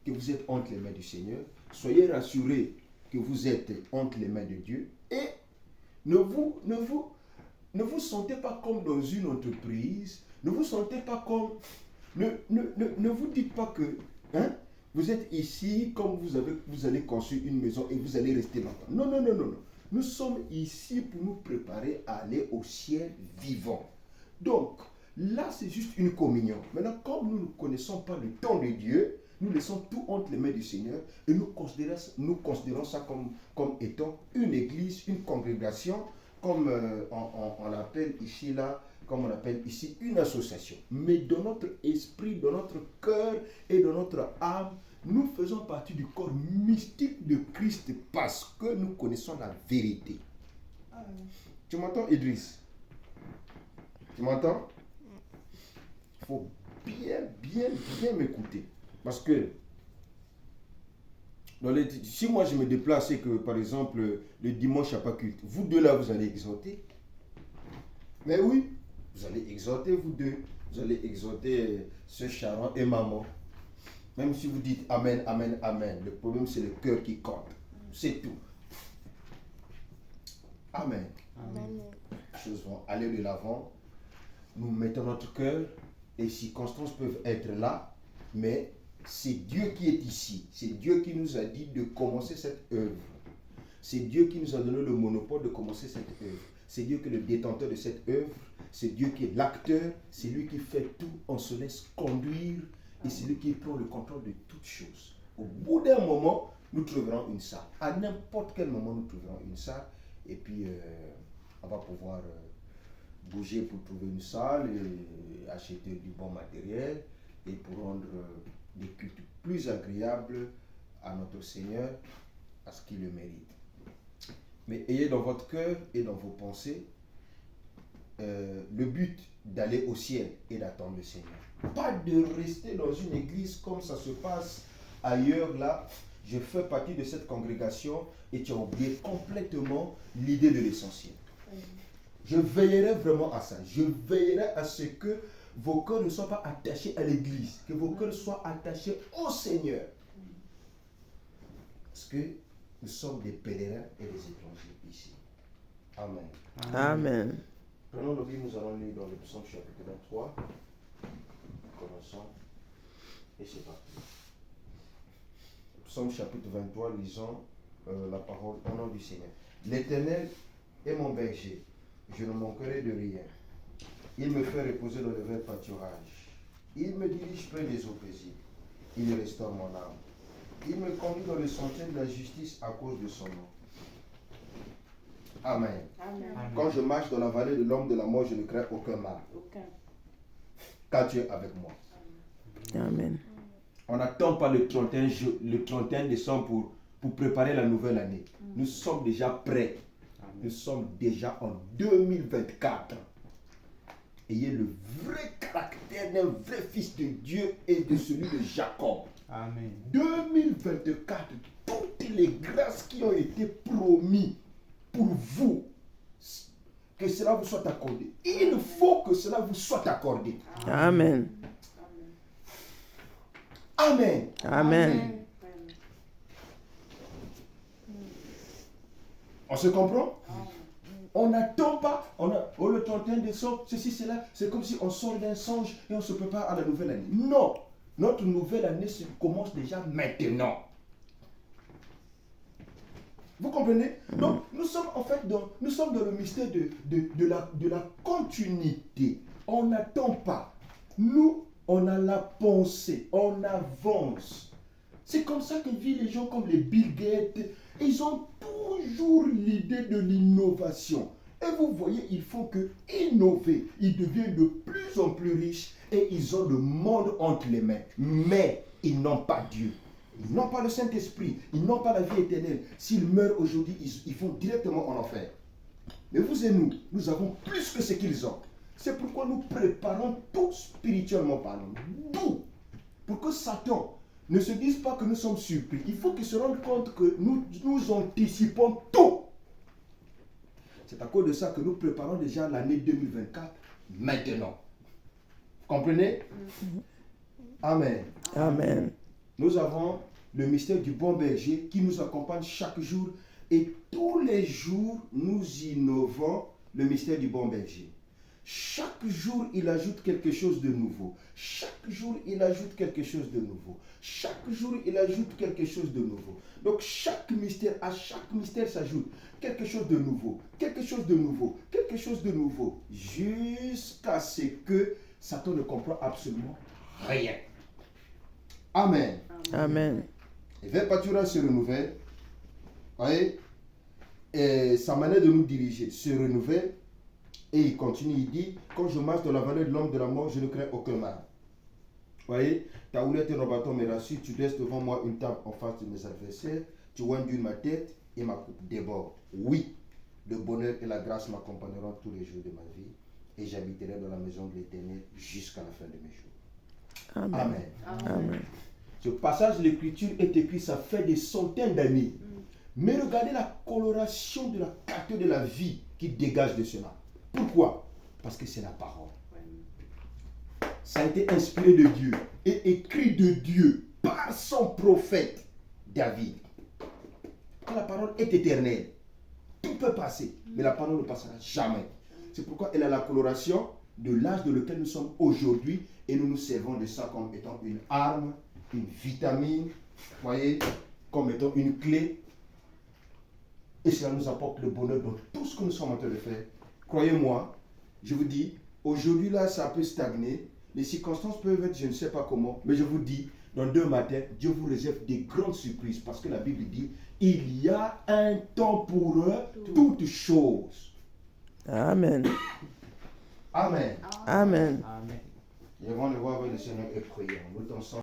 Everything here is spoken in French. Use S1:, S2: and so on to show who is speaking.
S1: que vous êtes entre les mains du Seigneur. Soyez rassurés que vous êtes entre les mains de Dieu. Et ne vous sentez pas comme dans une entreprise. Ne vous sentez pas comme... Ne vous dites pas que vous êtes ici comme vous allez construire une maison et vous allez rester longtemps. Non, non, non, non, non. Nous sommes ici pour nous préparer à aller au ciel vivant. Donc, là, c'est juste une communion. Maintenant, comme nous ne connaissons pas le temps de Dieu, nous laissons tout entre les mains du Seigneur et nous considérons ça comme étant une église, une congrégation, comme on l'appelle ici, là, comme on appelle ici une association. Mais dans notre esprit, dans notre cœur et dans notre âme, nous faisons partie du corps mystique de Christ parce que nous connaissons la vérité. Tu m'entends, Idriss? Tu m'entends? Il faut bien m'écouter. Parce que si moi je me déplace et que par exemple le dimanche il n'y a pas culte, vous deux là vous allez exhorter. Mais oui, vous allez exhorter vous deux. Vous allez exhorter ce Charon et maman. Même si vous dites Amen, Amen, Amen. Le problème c'est le cœur qui compte. C'est tout. Amen.
S2: Amen.
S1: Les choses vont aller de l'avant. Nous mettons notre cœur. Les circonstances peuvent être là. Mais c'est Dieu qui est ici. C'est Dieu qui nous a dit de commencer cette œuvre. C'est Dieu qui nous a donné le monopole de commencer cette œuvre. C'est Dieu qui est le détenteur de cette œuvre. C'est Dieu qui est l'acteur. C'est lui qui fait tout. On se laisse conduire. Et c'est lui qui prend le contrôle de toutes choses. Au bout d'un moment, nous trouverons une salle. À n'importe quel moment, nous trouverons une salle. Et puis, on va pouvoir bouger pour trouver une salle et acheter du bon matériel et pour rendre des cultes plus agréables à notre Seigneur, à ce qu'il le mérite. Mais ayez dans votre cœur et dans vos pensées le but d'aller au ciel et d'attendre le Seigneur. Pas de rester dans une église comme ça se passe ailleurs là. Je fais partie de cette congrégation et tu as oublié complètement l'idée de l'essentiel. Je veillerai vraiment à ça. Je veillerai à ce que vos cœurs ne soient pas attachés à l'église, que vos cœurs soient attachés au Seigneur. Parce que nous sommes des pèlerins et des étrangers ici. Amen.
S3: Amen.
S1: Prenons le livre, nous allons lire dans le psaume chapitre 23. Commençons. Et c'est parti. Psaume chapitre 23, lisons la parole au nom du Seigneur. L'Éternel est mon berger, je ne manquerai de rien. Il me fait reposer dans le vert pâturage. Il me dirige près des eaux paisibles. Il restaure mon âme. Il me conduit dans le sentier de la justice à cause de son nom. Amen.
S2: Amen.
S1: Quand je marche dans la vallée de l'ombre de la mort, je ne crains aucun mal. Car tu es avec moi.
S3: Amen.
S1: On n'attend pas le 31 décembre pour préparer la nouvelle année. Nous sommes déjà prêts. Nous sommes déjà en 2024. Ayez le vrai caractère d'un vrai fils de Dieu et de celui de Jacob.
S4: Amen.
S1: 2024, toutes les grâces qui ont été promises pour vous, que cela vous soit accordé. Il faut que cela vous soit accordé.
S3: Amen.
S1: Amen.
S3: Amen.
S1: On se comprend? On n'attend pas, le 31 décembre, ceci, cela, c'est comme si on sort d'un songe et on se prépare à la nouvelle année. Non, notre nouvelle année commence déjà maintenant. Vous comprenez? Donc, nous sommes en fait dans le mystère de la continuité. On n'attend pas. Nous, on a la pensée, on avance. C'est comme ça que vivent les gens comme les Bill Gates. Ils ont toujours l'idée de l'innovation. Et vous voyez, il faut que innover. Ils deviennent de plus en plus riches et ils ont le monde entre les mains. Mais ils n'ont pas Dieu. Ils n'ont pas le Saint-Esprit. Ils n'ont pas la vie éternelle. S'ils meurent aujourd'hui, ils vont directement en enfer. Mais vous et nous avons plus que ce qu'ils ont. C'est pourquoi nous préparons tout spirituellement parlant. Tout. Pour que Satan ne se dise pas que nous sommes surpris. Il faut qu'il se rende compte que nous anticipons tout. C'est à cause de ça que nous préparons déjà l'année 2024 maintenant. Vous comprenez? Amen.
S3: Amen.
S1: nous avons le mystère du bon berger qui nous accompagne chaque jour. Et tous les jours, nous innovons le mystère du bon berger. Chaque jour, il ajoute quelque chose de nouveau. Chaque jour, il ajoute quelque chose de nouveau. Chaque jour, il ajoute quelque chose de nouveau. Donc, à chaque mystère s'ajoute quelque chose de nouveau, quelque chose de nouveau, quelque chose de nouveau, jusqu'à ce que Satan ne comprend absolument rien. Amen.
S3: Amen.
S1: Et vers pâturage se renouvelle. Voyez, et sa manière de nous diriger se renouvelle. Et il continue, il dit, quand je marche dans la vallée de l'homme de la mort, je ne crains aucun mal. Voyez, ta houlette et ton bâton me rassurent, tu laisses devant moi une table en face de mes adversaires, tu oignes ma tête et ma coupe déborde. Oui, le bonheur et la grâce m'accompagneront tous les jours de ma vie et j'habiterai dans la maison de l'Éternel jusqu'à la fin de mes jours.
S3: Amen.
S1: Amen.
S3: Amen.
S1: Ce passage de l'écriture est écrit, ça fait des centaines d'années. Mais regardez la coloration de la carte de la vie qui dégage de cela. Pourquoi? Parce que c'est la parole. Ça a été inspiré de Dieu et écrit de Dieu par son prophète David. La parole est éternelle. Tout peut passer, mais la parole ne passera jamais. C'est pourquoi elle a la coloration de l'âge dans lequel nous sommes aujourd'hui et nous nous servons de ça comme étant une arme, une vitamine, voyez, comme étant une clé. Et cela nous apporte le bonheur dans tout ce que nous sommes en train de faire. Croyez-moi, je vous dis, aujourd'hui là, ça peut stagner. Les circonstances peuvent être, je ne sais pas comment, mais je vous dis, dans 2 matins, Dieu vous réserve des grandes surprises. Parce que la Bible dit, il y a un temps pour toutes choses.
S3: Amen.
S1: Amen.
S3: Amen.
S2: Amen.
S1: Et avant de voir avec le Seigneur et prier, nous ensemble.